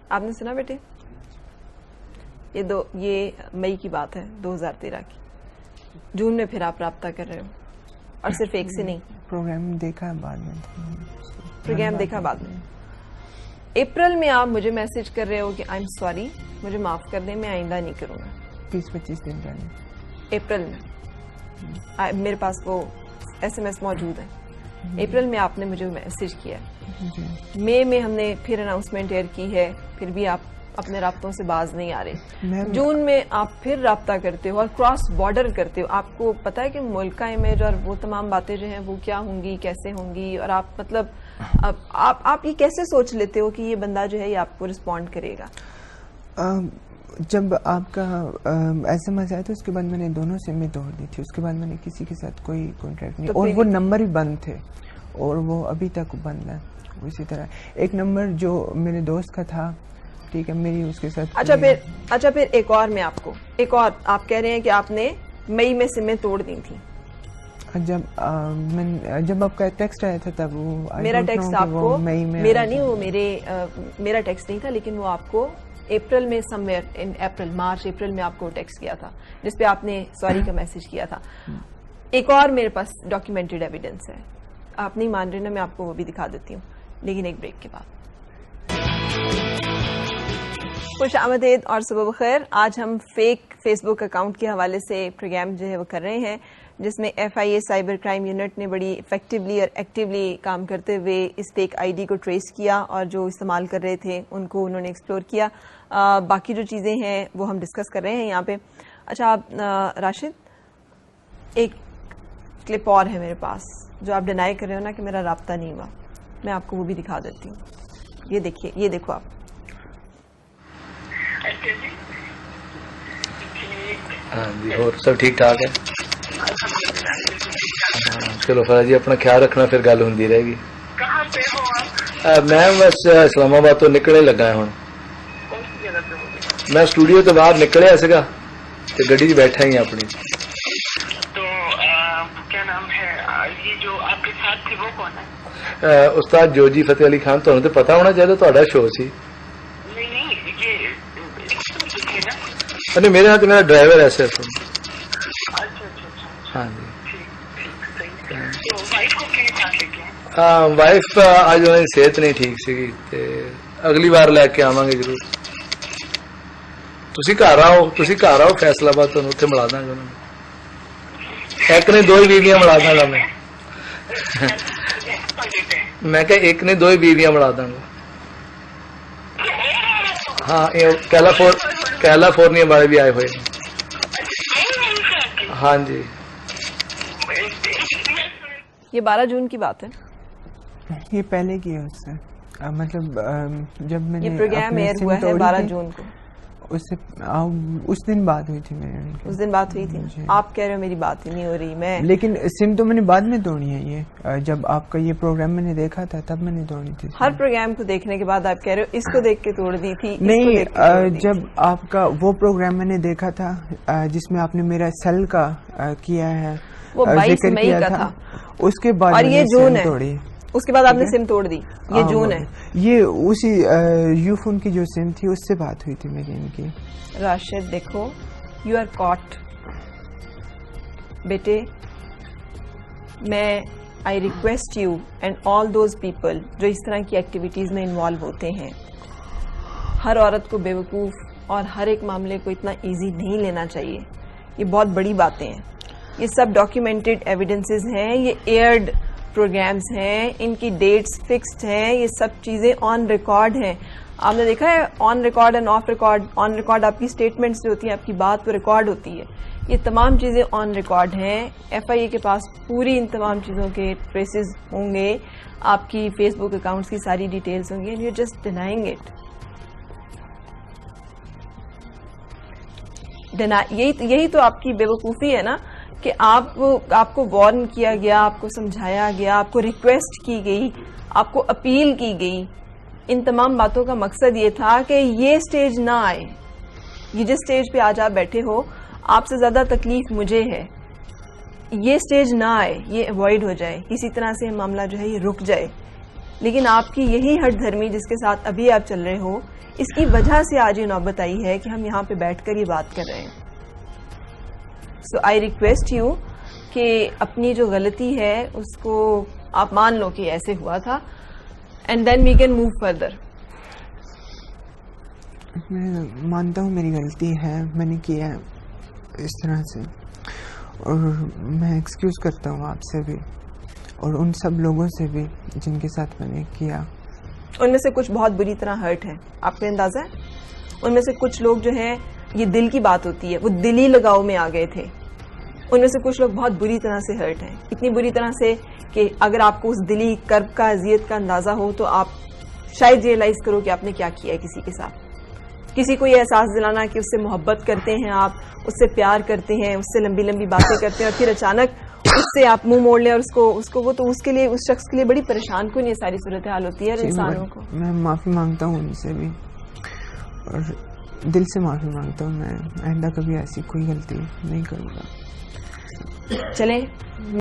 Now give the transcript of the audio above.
آپ نے سنا بیٹے؟ یہ مئی کی بات ہے 2013 کی. جون میں پھر آپ رابطہ کر رہے ہو اور صرف ایک سے نہیں. پروگرام دیکھا بعد میں. پروگرام دیکھا بعد میں. اپریل میں آپ مجھے میسج کر رہے ہو کہ آئی ایم سوری، مجھے معاف کر دیں، میں آئندہ نہیں کروں گا. 20-25 دن پہلے اپریل میں میرے پاس وہ SMS موجود ہے. اپریل میں آپ نے مجھے میسج کیا. مئی میں ہم نے پھر اناؤنسمنٹ ایئر کی ہے، پھر بھی آپ اپنے رابطوں سے باز نہیں آ رہے. جون میں آپ پھر رابطہ کرتے ہو اور کراس بارڈر کرتے ہو. آپ کو پتا ہے کہ ملک کا امیج اور وہ تمام باتیں جو ہیں وہ کیا ہوں گی، کیسے ہوں گی، اور آپ مطلب آپ یہ کیسے سوچ لیتے ہو کہ یہ بندہ جو ہے یہ آپ کو رسپونڈ کرے گا؟ جب آپ کا ایسا مسئلہ ہے تو اس کے بعد میں نے دونوں سمیں توڑ دی تھی. اس کے بعد میں نے کسی کے ساتھ کوئی کانٹیکٹ نہیں، اور وہ نمبر بھی بند تھے اور وہ ابھی تک بند ہے. اسی طرح ایک نمبر جو میرے دوست کا تھا، ٹھیک ہے، میری اس کے ساتھ. اچھا پھر ایک اور میں آپ کو ایک اور آپ کہہ رہے ہیں کہ آپ نے مئی میں سمیں توڑ دی تھی. جب آپ کا ٹیکسٹ آیا تھا تب وہ میرا ٹیکسٹ آپ کو میرا نہیں، وہ میرا ٹیکسٹ نہیں تھا، لیکن وہ آپ کو اپریل میں somewhere in April March April میں آپ کو ٹیکسٹ کیا تھا جس پہ آپ نے سوری کا میسج کیا تھا. ایک اور میرے پاس ڈاکیومنٹڈ ایویڈنس ہے. آپ نہیں مان رہے نا، میں آپ کو وہ بھی دکھا دیتی ہوں، لیکن ایک بریک کے بعد. خوش آمدید اور صبح بخیر. آج ہم فیک فیس بک اکاؤنٹ کے حوالے سے پروگرام جو ہے وہ کر رہے ہیں، جس میں FIA سائبر کرائم یونٹ نے بڑی افیکٹولی اور ایکٹیولی کام کرتے ہوئے اس فیک ID کو ٹریس کیا اور جو استعمال کر رہے تھے ان کو انہوں نے ایکسپلور کیا. باقی جو چیزیں ہیں وہ ہم ڈسکس کر رہے ہیں یہاں پہ. اچھا آپ راشد، ایک کلپ اور ہے میرے پاس جو آپ ڈینائی کر رہے ہو نا کہ میرا رابطہ نہیں ہوا. میں آپ کو وہ بھی دکھا دیتی ہوں. یہ دیکھیے، یہ دیکھو آپ. ہاں جی، اور سب ٹھیک ٹھاک ہے؟ چلو فرا جی اپنا خیال رکھنا، پھر گل ہوندی رہے گی. کہاں پہ ہو آپ؟ میں بس اسلام آباد تو نکلنے لگا ہے. ہوں میں اسٹوڈیو تو باہر نکلیا سگا تے گڈی چ بیٹھا ہی اپنی. تو کیا نام ہے یہ جو آپ کے ساتھ تھے وہ کون ہے؟ استاد جوجی فتح علی خان. تمہیں تو پتا ہونا چاہیے تہاڈا شو سی. نہیں یہ نہیں، میرے ہاں تو میرا ڈرائیور ہے صرف. اچھا ہاں جی. ہاں وائف آج انہوں کی صحت نہیں ٹھیک سی، اگلی بار لے کے آواں گے ضرور. تسی گھر آؤ فیصلہ آباد، تمہیں اتنے ملا داں گا. ایک نے دو ہی بیویاں ملا داں گا. میں کہ ایک نے دو ہی بیویاں ملا داں گا. ہاں کیلیفورنیا والے بھی آئے ہوئے ہیں. ہاں جی. یہ 12 جون کی بات ہے. یہ پہلے کی ہے اس سے، مطلب جب میں نے یہ پروگرام ایئر ہوا ہے 12 جون کو. اس دن بات ہوئی تھی میرے. اس دن بات ہوئی تھی. آپ کہہ رہے ہو میری بات ہی نہیں ہو رہی. میں لیکن سم تو میں نے بعد میں توڑی ہے. یہ جب آپ کا یہ پروگرام میں نے دیکھا تھا تب میں نے توڑی تھی. ہر پروگرام کو دیکھنے کے بعد آپ کہہ رہے ہو اس کو دیکھ کے توڑ دی تھی. نہیں، جب آپ کا وہ پروگرام میں نے دیکھا تھا جس میں آپ نے میرا سیل کا کیا ہے، وہ 22 مئی کا تھا. اس کے بعد اور یہ جون ہے. توڑی. اس کے بعد آپ نے سم توڑ دی. یہ جون ہے. یہ اسی یو فون کی جو سم تھی اس سے بات ہوئی تھی میری ان کی. راشد دیکھو، یو آر کاٹ. بیٹے میں I request you and all those people جو اس طرح کی ایکٹیویٹیز میں انوالو ہوتے ہیں، ہر عورت کو بیوقوف اور ہر ایک معاملے کو اتنا ایزی نہیں لینا چاہیے. یہ بہت بڑی باتیں ہیں. یہ سب ڈاکیومنٹڈ ایویڈنسز ہیں، یہ ایئرڈ پروگرامز ہیں، ان کی ڈیٹس فکسڈ ہیں، یہ سب چیزیں آن ریکارڈ ہیں. آپ نے دیکھا ہے on record and of record. On record آپ کی اسٹیٹمنٹس جو ہوتی ہیں، آپ کی بات وہ ریکارڈ ہوتی ہے. یہ تمام چیزیں آن ریکارڈ ہیں. FIA کے پاس پوری ان تمام چیزوں کے ٹریسز ہوں گے. آپ کی فیس بک اکاؤنٹس کی ساری ڈیٹیلز ہوں گی. And you just denying it. یہی تو آپ کی بے وقوفی ہے نا کہ آپ کو وارن کیا گیا، آپ کو سمجھایا گیا، آپ کو ریکویسٹ کی گئی، آپ کو اپیل کی گئی. ان تمام باتوں کا مقصد یہ تھا کہ یہ سٹیج نہ آئے. یہ جس سٹیج پہ آج آپ بیٹھے ہو، آپ سے زیادہ تکلیف مجھے ہے. یہ سٹیج نہ آئے، یہ اوائڈ ہو جائے، کسی طرح سے معاملہ جو ہے یہ رک جائے. لیکن آپ کی یہی ہٹ دھرمی جس کے ساتھ ابھی آپ چل رہے ہو، اس کی وجہ سے آج یہ نوبت آئی ہے کہ ہم یہاں پہ بیٹھ کر یہ بات کر رہے ہیں. سو آئی ریکویسٹ یو کہ اپنی جو غلطی ہے اس کو آپ مان لو کہ ایسے ہوا تھا، and then we can move further. میں مانتا ہوں میری غلطی ہے، میں نے کیا ہے اس طرح سے، اور میں ایکسکیوز کرتا ہوں آپ سے بھی اور ان سب لوگوں سے بھی جن کے ساتھ میں نے کیا. ان میں سے کچھ بہت بری طرح ہرٹ ہیں، آپ کو اندازہ ہے؟ ان میں سے کچھ لوگ جو ہیں، یہ دل کی بات ہوتی ہے، وہ دلی لگاؤ میں آ گئے تھے. ان میں سے کچھ لوگ بہت بری طرح سے ہرٹ ہیں، اتنی بری طرح سے کہ اگر آپ کو اس دلی کرب کا، اذیت کا اندازہ ہو تو آپ شاید ریئلائز کرو کہ آپ نے کیا کیا ہے کسی کے ساتھ. کسی کو یہ احساس دلانا کہ اس سے محبت کرتے ہیں آپ، اس سے پیار کرتے ہیں، اس سے لمبی لمبی باتیں کرتے ہیں، اور پھر اچانک اس سے آپ منہ موڑ لیں اور اس کو وہ تو اس کے لیے، اس شخص کے لیے بڑی پریشان کن یہ ساری صورتحال ہوتی ہے انسانوں کو. میں معافی مانگتا ہوں ان سے بھی، اور دل سے معافی مانگتا ہوں. میں آئندہ کبھی ایسی کوئی غلطی نہیں کروں گا. چلیں